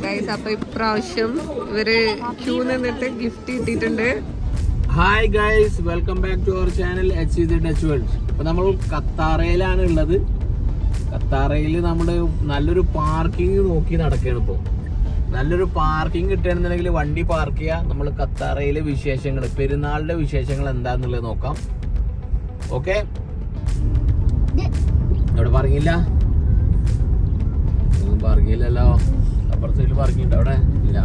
Guys അപ്പൊ ഇപ്രാവശ്യം ഇവര് ക്യൂ നിന്നിട്ട് ഗിഫ്റ്റ് കിട്ടിയിട്ടുണ്ട്. Hi guys, welcome back to our channel HZ Dutch World. ഇപ്പൊ നമ്മൾ ഖത്താറയിലാണ് ഉള്ളത്. ഖത്താറയിൽ നമ്മള് നല്ലൊരു പാർക്കിംഗ് നോക്കി നടക്കുകയാണ്. ഇപ്പൊ നല്ലൊരു പാർക്കിംഗ് കിട്ടുകയാണെന്നുണ്ടെങ്കിൽ വണ്ടി പാർക്ക് ചെയ്യാം. നമ്മൾ ഖത്താറയിലെ വിശേഷങ്ങൾ, പെരുന്നാളിന്റെ വിശേഷങ്ങൾ എന്താന്നുള്ളത് നോക്കാം. ഓക്കെ, അവിടെ പാർക്കില്ല, ഒന്നും പാർക്കില്ലല്ലോ. അപ്പുറത്തെ സൈഡിൽ പാർക്കിംഗ് ഉണ്ട്, അവിടെ ഇല്ല.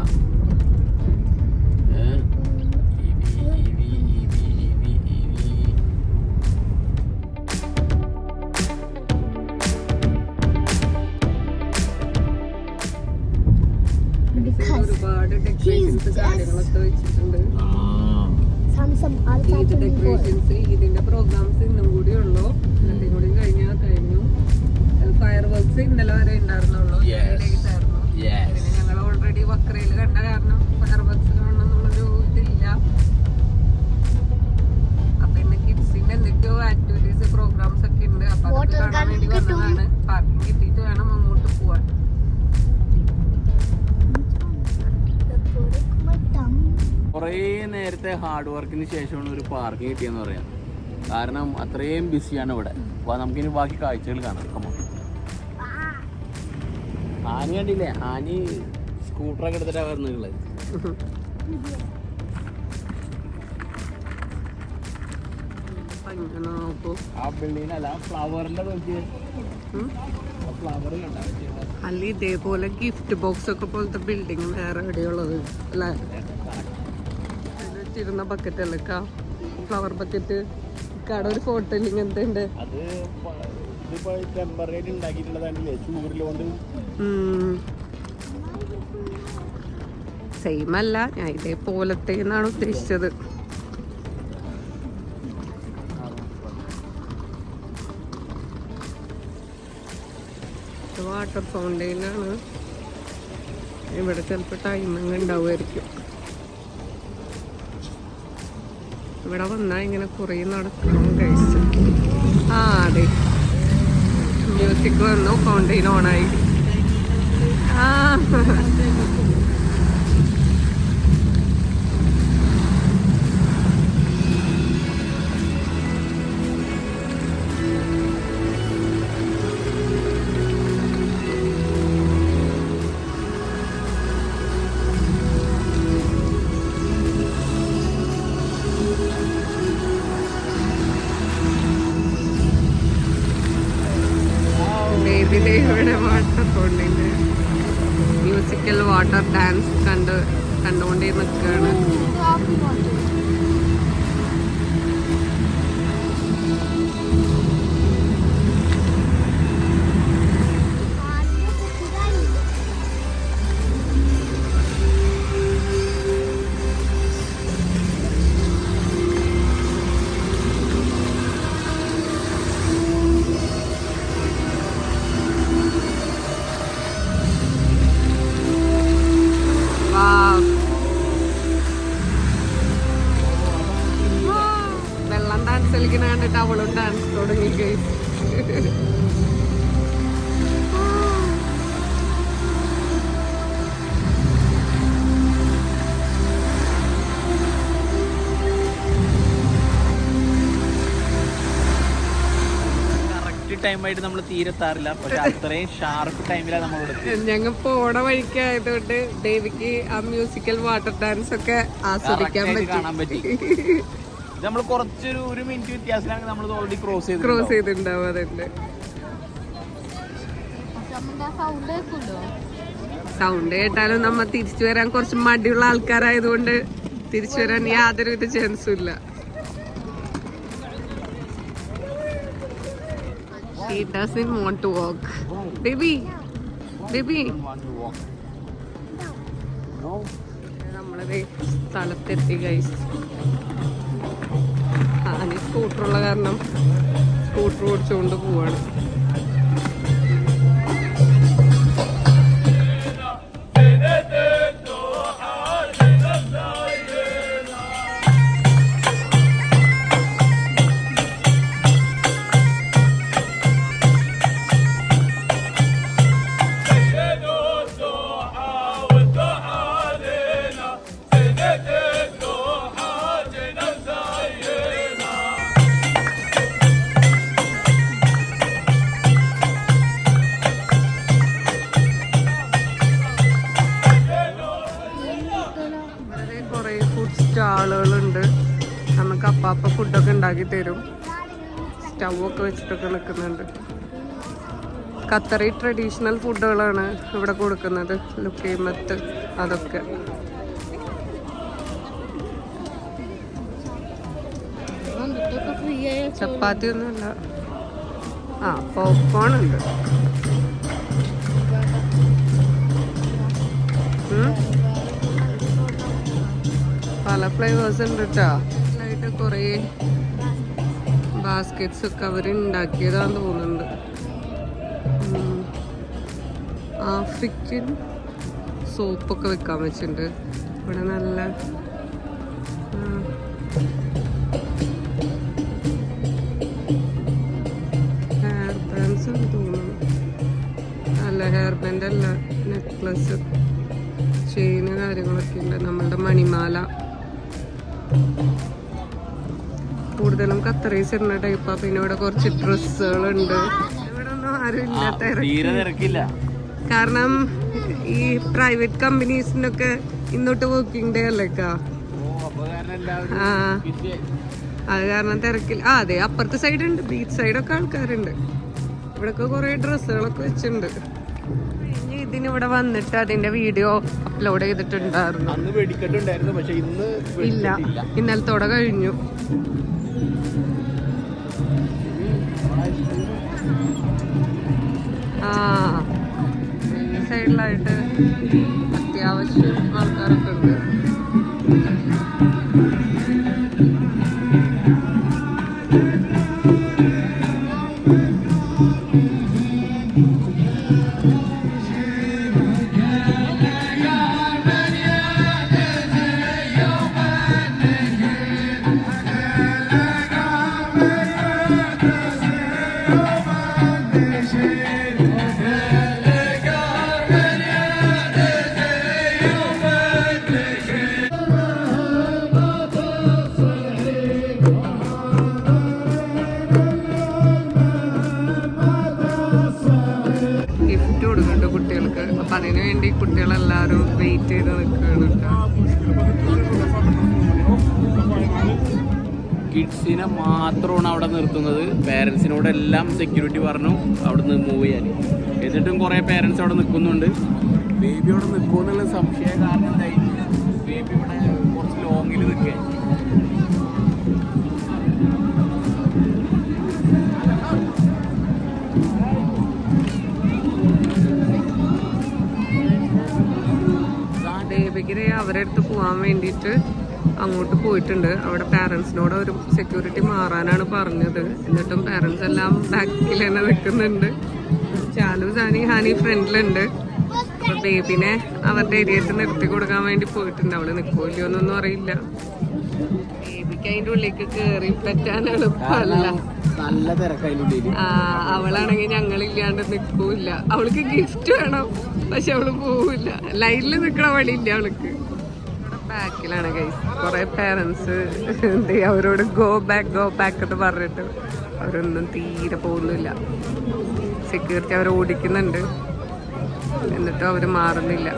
ഒരുപാട് ഡെക്കറേഷൻസ് കാര്യങ്ങളൊക്കെ വെച്ചിട്ടുണ്ട്. ഈദ് ഡെക്കറേഷൻസ്, ഇതിന്റെ പ്രോഗ്രാംസ് ഇന്നും കൂടി ഉള്ളൂ. ഇന്നത്തെ കൂടി കഴിഞ്ഞു. ഫയർ വർക്ക്സ് ഇന്നലെ വരെ ഉണ്ടായിരുന്നുള്ളൂ. പിന്നെ ഞങ്ങൾ ഓൾറെഡി വക്രയിൽ കണ്ട കാരണം ഫയർ വർക്ക്സ് കാണണമെന്നുള്ളൊരു ഇതില്ല. അപ്പൊ ഇന്ന് കിഡ്സിന്റെ എന്തൊക്കെയോ ആക്ടിവിറ്റീസ് പ്രോഗ്രാംസ് ഒക്കെ ഉണ്ട്. അപ്പൊ അതൊക്കെ കാണാൻ വേണ്ടി വന്നതാണ്. പാർക്കിംഗ് കിട്ടിയിട്ട് വേണം അങ്ങോട്ട് പോവാൻ. കുറേ നേരത്തെ ഹാർഡ് വർക്കിന് ശേഷമാണ് ഒരു പാർക്കിംഗ് കിട്ടിയെന്ന് പറയാം. കാരണം അത്രയും ബിസിയാണ് ഇവിടെ. അപ്പോൾ നമുക്കിനി ബാക്കി കാഴ്ചകൾ കാണാം. കമോ, ആനി കണ്ടില്ലേ? ആനി സ്കൂട്ടറൊക്കെ എടുത്തിട്ടാണ് വരുന്നത്. ആ ബിൽഡിങ്ങിനല്ല, ഫ്ലവറിന്റെ ഫ്ലവർ കണ്ട അല്ല ഇതേപോലെ ഗിഫ്റ്റ് ബോക്സ് ഒക്കെ പോലത്തെ ബിൽഡിംഗ് വേറെ എവിടെയുള്ളത് അല്ലേ? വെച്ചിരുന്ന ബക്കറ്റ് അല്ലേ, ഫ്ലവർ ബക്കറ്റ്. കട ഒരു ഫോട്ടോ ഇങ്ങനത്തെ ഉണ്ട്. സെയിം അല്ല, ഞാൻ ഇതേപോലത്തെ എന്നാണ് ഉദ്ദേശിച്ചത്. വാട്ടർ ഫൗണ്ടെയിനാണ്. ഇവിടെ ചിലപ്പോൾ ടൈമിങ് ഉണ്ടാവുമായിരിക്കും. ഇവിടെ വന്നാൽ ഇങ്ങനെ കുറേ നടക്കണം കഴിച്ച്. അതെ, മ്യൂസിക് വന്നു, ഫൗണ്ടെയിൻ ഓണായി. ഇവിടെ വാട്ടർ ഫൗണ്ടെയിന് മ്യൂസിക്കൽ വാട്ടർ ഡാൻസ് കണ്ടുകൊണ്ടേ നിൽക്കുകയാണ്. വെള്ളം ഡാൻസ് കളിക്കുന്ന കണ്ടിട്ട് അവളും ഡാൻസ് തുടങ്ങി. ടൈമായിട്ട് നമ്മൾ തീരെത്താറില്ല, പക്ഷെ അത്രയും ഷാർപ്പ് ടൈമിലാണ് നമ്മൾ. ഞങ്ങൾ പോണ വഴിക്കായതുകൊണ്ട് ദേവിക്ക് ആ മ്യൂസിക്കൽ വാട്ടർ ഡാൻസ് ഒക്കെ ആസ്വദിക്കാൻ കാണാൻ പറ്റി. നമ്മൾ കുറച്ചൊരു മിനിറ്റ് വ്യത്യാസത്തിലാണ് നമ്മൾ ഓൾറെഡി ക്രോസ് ചെയ്തിട്ടുണ്ടാവും. അതുണ്ട് സൗണ്ട് കേട്ടാലും നമ്മ തിരിച്ചു വരാൻ കുറച്ച് മടിയുള്ള ആൾക്കാരായതുകൊണ്ട് തിരിച്ചു വരാൻ യാതൊരുവിധ ചാൻസും ഇല്ല. He doesn't want to walk. Baby. നമ്മളത് സ്ഥലത്തെത്തി ഗൈസ്. ആനി സ്കൂട്ടറുള്ള കാരണം സ്കൂട്ടർ ഓടിച്ചുകൊണ്ട് പോവാണ്. ആളുകളുണ്ട്. നമുക്ക് അപ്പാപ്പ ഫുഡൊക്കെ ഉണ്ടാക്കി തരും. സ്റ്റൗവൊക്കെ വെച്ചിട്ടൊക്കെ നിൽക്കുന്നുണ്ട്. ഖത്തറി ട്രഡീഷണൽ ഫുഡുകളാണ് ഇവിടെ കൊടുക്കുന്നത്. ലുക്കൈമത്ത് അതൊക്കെ. ചപ്പാത്തി ഒന്നുമില്ല. പോപ്കോൺ ഉണ്ട്. പല ഫ്ലേവേഴ്സ് ഉണ്ട് കേട്ടോ. ആയിട്ട് കുറേ ബാസ്കറ്റ്സ് ഒക്കെ അവർ ഉണ്ടാക്കിയതാന്ന് തോന്നുന്നുണ്ട്. ആഫ്രിക്കൻ സോപ്പൊക്കെ വെക്കാൻ വെച്ചിട്ടുണ്ട് ഇവിടെ. നല്ല ഹെയർ ബാൻഡ്സ് ആണ് തോന്നുന്നു. അല്ല, ഹെയർ ബാൻഡ് അല്ല, നെക്ലസ്, ചെയിന് കാര്യങ്ങളൊക്കെ ഉണ്ട്. നമ്മളുടെ മണിമാല കൂടുതലും ഖത്തറീസ് ഇടുന്ന ടൈപ്പാ. പിന്നെ ഇവിടെ കുറച്ച് ഡ്രസ്സുകളുണ്ട്. ഇവിടെ ഒന്നും ആരും ഇല്ല, കാരണം ഈ പ്രൈവറ്റ് കമ്പനീസിനൊക്കെ ഇന്നോട്ട് വർക്കിംഗ് ഡേ അല്ലേക്കാ. അത് കാരണം തിരക്കില്ല. അതെ, അപ്പുറത്തെ സൈഡ് ഉണ്ട്, ബീച്ച് സൈഡൊക്കെ ആൾക്കാരുണ്ട്. ഇവിടെയൊക്കെ കുറെ ഡ്രസ്സുകളൊക്കെ വെച്ചിട്ടുണ്ട്. ഇതിനിവിടെ വന്നിട്ട് അതിന്റെ വീഡിയോ അപ്ലോഡ് ചെയ്തിട്ടുണ്ടായിരുന്നു. ഇല്ല, ഇന്നലത്തോടെ കഴിഞ്ഞു. ഈ സൈഡിലായിട്ട് അത്യാവശ്യം ആൾക്കാരൊക്കെ ഉണ്ട്. ഗിഫ്റ്റ് കൊടുക്കുന്നുണ്ട് കുട്ടികൾക്ക്. അപ്പം അതിനു വേണ്ടി കുട്ടികളെല്ലാവരും വെയിറ്റ് ചെയ്ത് നിൽക്കുകയാണ്. കിഡ്സിനെ മാത്രമാണ് അവിടെ നിർത്തുന്നത്. പേരൻസിനോടെല്ലാം സെക്യൂരിറ്റി പറഞ്ഞു അവിടെ നിന്ന് മൂവ് ചെയ്യാൻ. എന്നിട്ടും കുറേ പേരൻസ് അവിടെ നിൽക്കുന്നുണ്ട്. ബേബി അവിടെ നിൽക്കുമെന്നുള്ള സംശയം കാരണം എന്തായി, ബേബി ഇവിടെ കുറച്ച് ലോങ്ങിൽ നിൽക്കുക. ബേബിക്ക് അവരുടെ അടുത്ത് പോകാൻ വേണ്ടിയിട്ട് അങ്ങോട്ട് പോയിട്ടുണ്ട്. അവിടെ പാരൻസിനോട് ഒരു സെക്യൂരിറ്റി മാറാനാണ് പറഞ്ഞത്. എന്നിട്ടും പാരൻസ് എല്ലാം ബാക്കിൽ തന്നെ നിൽക്കുന്നുണ്ട്. ചാലു, സാനി, ഹാനി ഫ്രണ്ടിലുണ്ട്. അപ്പൊ ബേബിനെ അവരുടെ ഏരിയയിൽ നിർത്തി കൊടുക്കാൻ വേണ്ടി പോയിട്ടുണ്ട്. അവള് നിൽക്കില്ലയോ എന്നൊന്നും അറിയില്ല. ബേബിക്ക് അതിൻ്റെ ഉള്ളിലേക്ക് കയറി പറ്റാൻ എളുപ്പമല്ല. അവളാണെങ്കിൽ ഞങ്ങളില്ലാണ്ട് നിൽക്കൂല്ല. അവൾക്ക് ഗിഫ്റ്റ് വേണം, പക്ഷെ അവള് പോവില്ല. ലൈനിൽ നിൽക്കണ വഴിയില്ല അവൾക്ക്. ബാക്കിലാണ് ഗൈസ് കുറെ പേരൻസ്. അവരോട് ഗോ ബാക്ക് എന്ന് പറഞ്ഞിട്ട് അവരൊന്നും തീരെ പോകുന്നില്ല. സെക്യൂരിറ്റി അവർ ഓടിക്കുന്നുണ്ട്, എന്നിട്ടും അവർ മാറുന്നില്ല.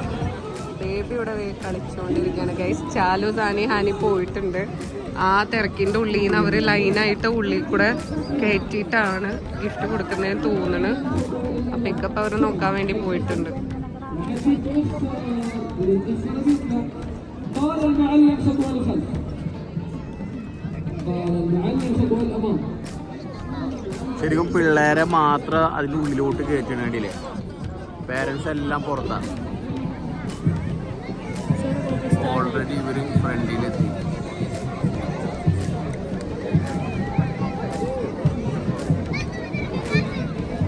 ബേബി ഇവിടെ കളിച്ചുകൊണ്ടിരിക്കുകയാണ് ഗൈസ്. ചാലു, സാനി, ഹാനി പോയിട്ടുണ്ട്. ആ തിരക്കിൻ്റെ ഉള്ളിൽ നിന്ന് അവർ ലൈനായിട്ട് ഉള്ളിൽ കൂടെ കയറ്റിയിട്ടാണ് ഗിഫ്റ്റ് കൊടുക്കുന്നതെന്ന് തോന്നുന്നു. അപ്പം ഇക്കപ്പം അവർ നോക്കാൻ വേണ്ടി പോയിട്ടുണ്ട്. ശരിക്കും പിള്ളേരെ മാത്രം അതിൻ്റെ ഉള്ളിലോട്ട് കയറ്റണ വേണ്ടിയില്ലേ. പേരൻസ് എല്ലാം പുറത്താണ്. ഓൾറെഡി ഇവർ ഫ്രണ്ടിലെത്തി.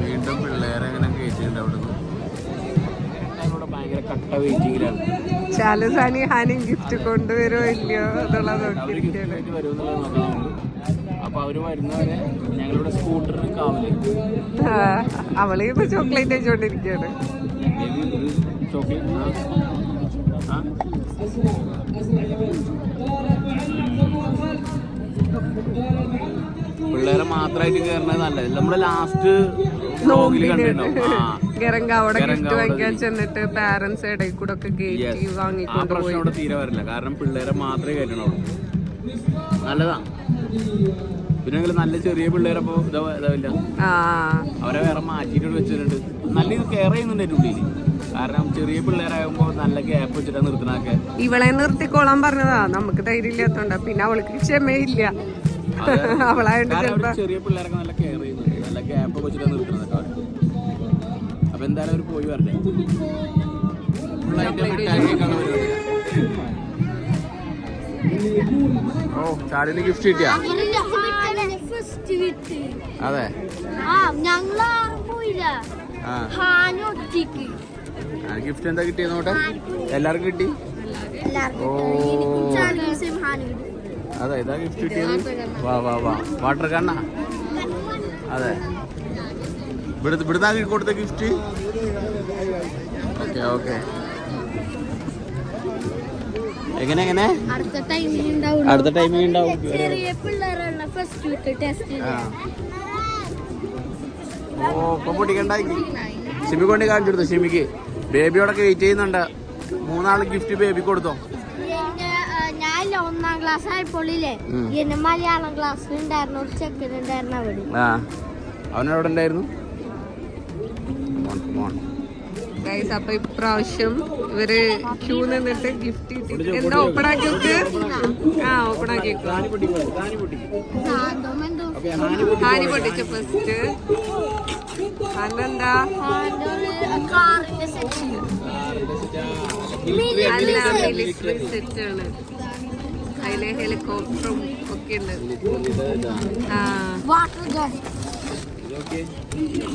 വീണ്ടും പിള്ളേരെ അങ്ങനെ കയറ്റിയിട്ടുണ്ട്. അവിടുന്ന് ഭയങ്കര കട്ട വെയിറ്റിങ്ങിലാണ്. ചാലു, സാനി, ഹാനി ഗിഫ്റ്റ് കൊണ്ടുവരുമോ ഇല്ലയോ എന്നുള്ളത് അപ്പൊ അവര് വരുന്നവരെ ഞങ്ങളുടെ സ്കൂട്ടറിന് കാവല്. അവള് ഇപ്പൊ ചോക്ലേറ്റ് വെച്ചോണ്ടിരിക്കുകയാണ്. പിള്ളേരെ മാത്രമായിട്ട് കയറുന്നത് നല്ലത്. നമ്മുടെ ലാസ്റ്റ് വ്ലോഗിൽ കണ്ടിട്ടുണ്ടാവും. ഗരങ്ക അവിടെ ഗിഫ്റ്റ് വാങ്ങിക്കാൻ ചെന്നിട്ട് പാരന്റ്സ് ഇടയിൽ കൂടെ ഒക്കെ കയറ്റി വാങ്ങിക്കൊണ്ട് പോയി. അവിടെ തീരെ വരില്ല, കാരണം പിള്ളേരെ മാത്രമേ കയറ്റണുള്ളൂ. നല്ലതാ. പിന്നെ നല്ല ചെറിയ പിള്ളേരപ്പോ ഇതാവില്ല, അവരെ വേറെ മാറ്റിയിട്ട് വെച്ചിട്ടുണ്ട്. നല്ല ഇത് കെയർ ചെയ്യുന്നുണ്ട് എൻ്റെ ഉള്ളിൽ, കാരണം ചെറിയ പിള്ളേരാകുമ്പോ നല്ല ഗ്യാപ്പ് വെച്ചിട്ടാ നിർത്തണൊക്കെ. ഇവളെ നിർത്തിക്കോളാൻ പറഞ്ഞതാ, നമുക്ക് ധൈര്യം ഇല്ലാത്തോണ്ട. പിന്നെ അവൾക്ക് ക്ഷമയില്ല, അവളായിട്ട് ചെറിയ പിള്ളേരൊക്കെ നല്ല കെയർ ചെയ്യുന്നുണ്ട്, നല്ല ഗ്യാപ്പ് വെച്ചിട്ടാ നിർത്തണതൊക്കെ അവർ. അപ്പൊ എന്തായാലും അവർ പോയി വരട്ടെ. ഓ, ചാടിന് ഗിഫ്റ്റ് കിട്ടിയാ? അതെ, ഗിഫ്റ്റ് എന്താ കിട്ടിയ നോട്ടെ? എല്ലാവർക്കും കിട്ടി. ഓ അതെ, ഇതാ ഗിഫ്റ്റ് കിട്ടിയത്. വാ വാ വാ, വാട്ടർ കണ്ണ. അതെ, ഇവിടുന്നാ കൊടുത്ത ഗിഫ്റ്റ്. ഓക്കെ ഓക്കെ, എങ്ങനെ അടുത്ത ടൈമിംഗ് ഉണ്ടാവും. ഓ, ഇപ്പൊ പൊട്ടിക്കണ്ടാക്കി. ഷിമി കൊണ്ട് കാണിച്ചു കൊടുത്തു. ഷിമിക്ക് ബേബിയോടൊക്കെ വെയിറ്റ് ചെയ്യുന്നുണ്ട്. 3 ഗിഫ്റ്റ് ബേബി കൊടുത്തോ? ഞാൻ 1ാം ക്ലാസ് ആയപ്പോഴില്ലേ എന്നെ മലയാളം ക്ലാസ്സിൽ ഉണ്ടായിരുന്ന ഒരു ചെക്കൻ ഉണ്ടായിരുന്നു അവിടെ. അവനവിടെ ഉണ്ടായിരുന്നു. അപ്പൊ ഇപ്രാവശ്യം ഇവര് ക്യൂ നിന്നിട്ട് ഗിഫ്റ്റ് എന്താ ഓപ്പൺ ആക്കി വെക്ക്. ഓപ്പൺ ആക്കി ഹാനി പൊട്ടിച്ച ഫസ്റ്റ്. അന്നെന്താ മിലിറ്ററി സെറ്റ് ആണ്, അതിലെ ഹെലികോപ്റ്ററും ഒക്കെ ഉണ്ട്.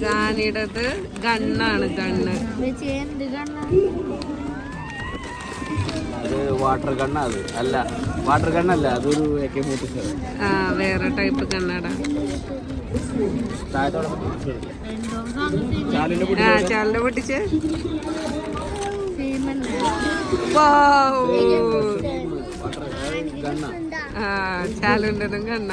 ഗാനിയുടേത് ഗണ്ണാണ്, ഗണ്ണ്. വാട്ടർ ഗണ്ണ. അത് അല്ല, വാട്ടർ ഗണ്ണല്ല, അതൊരു AK-47. വേറെ ടൈപ്പ് ഗണ്ണാടാ. ചാലിന്റെ പൊട്ടിച്ച്. ചാലുണ്ടതും കണ്ണ.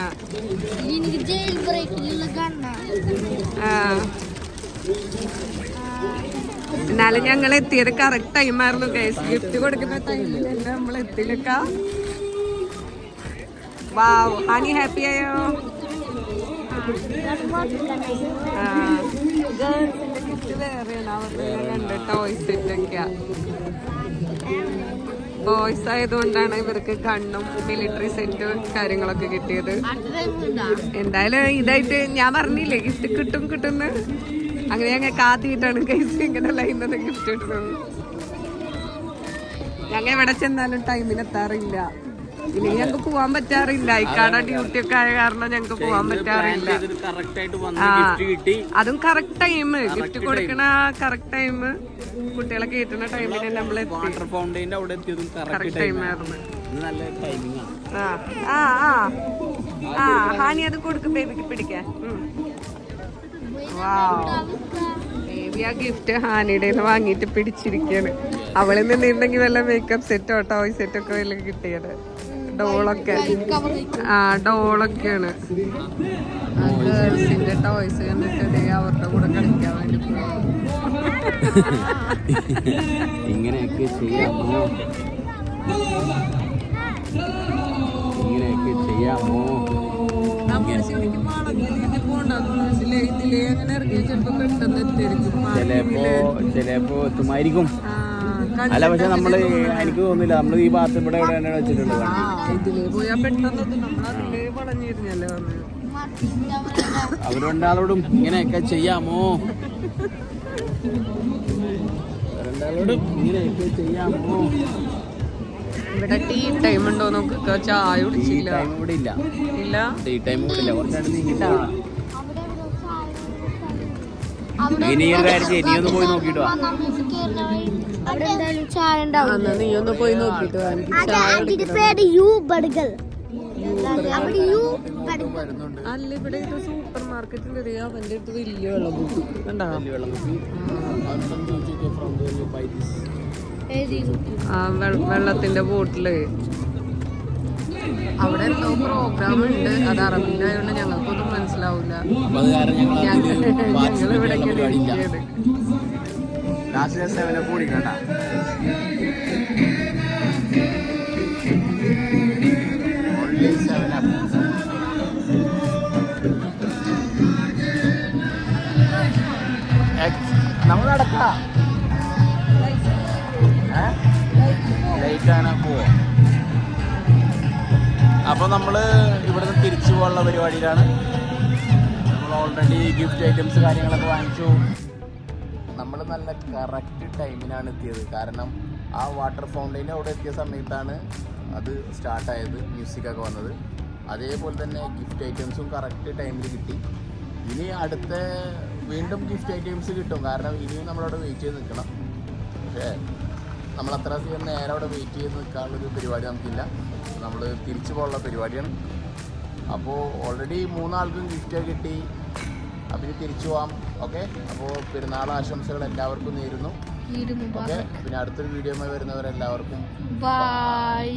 എന്നാലും ഞങ്ങൾ എത്തിയത് കറക്റ്റ് ടൈമായിരുന്നു ഗൈസ്. ഗിഫ്റ്റ് കൊടുക്കുന്ന ടൈമിലല്ല നമ്മൾ എത്തിയില്ലക്ക. വാവ്, ഹണി ഹാപ്പി ആയോ? ഗേൾസിന്റെ ഗിഫ്റ്റ് വേറെയാണ്, അവരുടെ കണ്ട് ടോയ് സെറ്റ് ഒക്കെയാ. ബോയ്സ് ആയതുകൊണ്ടാണ് ഇവർക്ക് കണ്ണും മിലിറ്ററി സെറ്റ് കാര്യങ്ങളൊക്കെ കിട്ടിയത്. എന്തായാലും ഇതായിട്ട് ഞാൻ പറഞ്ഞില്ലേ ഗിഫ്റ്റ് കിട്ടും കിട്ടുന്ന്. അങ്ങനെ ഞങ്ങൾ കാത്തിട്ടാണ് ഗൈസ് ഇങ്ങനെ ലൈന്നത് ഗിഫ്റ്റ് കിട്ടുന്നത്. ഞങ്ങൾ എവിടെ ചെന്നാലും ടൈമിന് എത്താറില്ല, ഇല്ലെങ്കിൽ ഞങ്ങൾക്ക് പോവാൻ പറ്റാറില്ല. ഇക്കാടെ ഡ്യൂട്ടി ഒക്കെ ആയ കാരണം ഞങ്ങൾക്ക് പോവാൻ പറ്റാറില്ല. അതും കറക്റ്റ് ടൈം, ഗിഫ്റ്റ് കൊടുക്കണ കറക്റ്റ് ടൈം, കുട്ടികളെ കയറ്റുന്ന ടൈമിന് നമ്മൾ കറക്റ്റ് ടൈമായിരുന്നു. ഹാനി അത് കൊടുക്കും ബേബിക്ക് പിടിക്കാൻ. ബേബി ആ ഗിഫ്റ്റ് ഹാനിയുടെ വാങ്ങിയിട്ട് പിടിച്ചിരിക്കാണ്. അവളിൽ നിന്നിട്ടുണ്ടെങ്കിൽ വല്ല മേക്കപ്പ് സെറ്റോ ടോയ് സെറ്റോ ഒക്കെ വല്ല കിട്ടിയത്. ഡോളൊക്കെ ഡോളൊക്കെയാണ്. ഗേൾസിന്റെ ടോയ്സ് കണ്ടിട്ട് അവരുടെ കൂടെ കളിക്കാൻ വേണ്ടി ഇങ്ങനെയൊക്കെ ചെയ്യാമോ? ഇങ്ങനെയൊക്കെ ചെയ്യാമോ? ചിലപ്പോ എത്തുമായിരിക്കും. അല്ല, പക്ഷെ നമ്മള് എനിക്ക് തോന്നുന്നില്ല നമ്മൾ ഈ ഭാഗത്ത് ഇവിടെ എവിടെയാണ് വെച്ചിട്ടുള്ളത്. ഇതിലേ പോയാ പെട്ടെന്ന് നമ്മളതിലേ വളഞ്ഞിരുന്നല്ലേ വന്നത്. അവരുണ്ടാളോടും ഇങ്ങനെയൊക്കെ ചെയ്യാമോ? അവരുണ്ടാളോടും ഇങ്ങനെയൊക്കെ ചെയ്യാമോ? ഇവിടെ ടീ ടൈം ഉണ്ടോ നോക്കുക. ചായ കുടിച്ചില്ല. ഇവിടെ ഇല്ല, ഇല്ല ടീ ടൈം ഇവിടെ ഇല്ല. കുറച്ചായിട്ട് നീങ്ങിട്ടാ. ഇനി ഒരു കാര്യം ചെയ്യ്, നീ ഒന്ന് പോയി നോക്കിട്ടോ. നീ ഒന്ന് പോയി നോക്കിട്ടോ. അല്ല, ഇവിടെ ഇത് സൂപ്പർ മാർക്കറ്റിൽ അവന്റെ അടുത്ത് വലിയ വെള്ളം കൂട്ടി കണ്ടാ. വെള്ളത്തിന്റെ ബോട്ടില് അവിടെ എന്തോ പ്രോഗ്രാം ഉണ്ട്. അത് അറബിയിലായോണ്ട് ഞങ്ങൾക്കൊന്നും മനസ്സിലാവൂല. ഞങ്ങൾ ഇവിടെ ലാസ്റ്റ് 7 കുടിക്കണ്ട. Only 7 up. നമ്മൾ നടക്കാം. ലൈറ്റാണ് പോവോ? അപ്പോൾ നമ്മൾ ഇവിടുന്ന് തിരിച്ചു പോകാനുള്ള പരിപാടിയിലാണ്. നമ്മൾ ഓൾറെഡി ഗിഫ്റ്റ് ഐറ്റംസ് കാര്യങ്ങളൊക്കെ വാങ്ങിച്ചു. നമ്മൾ നല്ല കറക്റ്റ് ടൈമിനാണ് എത്തിയത്. കാരണം ആ വാട്ടർ ഫൗണ്ടൈൻ അവിടെ എത്തിയ സമയത്താണ് അത് സ്റ്റാർട്ടായത്, മ്യൂസിക്കൊക്കെ വന്നത്. അതേപോലെ തന്നെ ഗിഫ്റ്റ് ഐറ്റംസും കറക്റ്റ് ടൈമിൽ കിട്ടി. ഇനി അടുത്ത വീണ്ടും ഗിഫ്റ്റ് ഐറ്റംസ് കിട്ടും. കാരണം ഇനിയും നമ്മളവിടെ വെയിറ്റ് ചെയ്ത് നിൽക്കണം. പക്ഷേ നമ്മൾ അത്ര നേരം അവിടെ വെയിറ്റ് ചെയ്ത് നിൽക്കാനുള്ളൊരു പരിപാടി നമുക്കില്ല. നമ്മൾ തിരിച്ചു പോകാനുള്ള പരിപാടിയാണ്. അപ്പോൾ ഓൾറെഡി 3 ആൾക്കും ഗിഫ്റ്റ് കിട്ടി. അപ്പം തിരിച്ചു പോവാം. ഓക്കെ, അപ്പോൾ പെരുന്നാൾ ആശംസകൾ എല്ലാവർക്കും നേരുന്നു. ഓക്കെ, പിന്നെ അടുത്തൊരു വീഡിയോയുമായി വരുന്നവരെല്ലാവർക്കും ബൈ.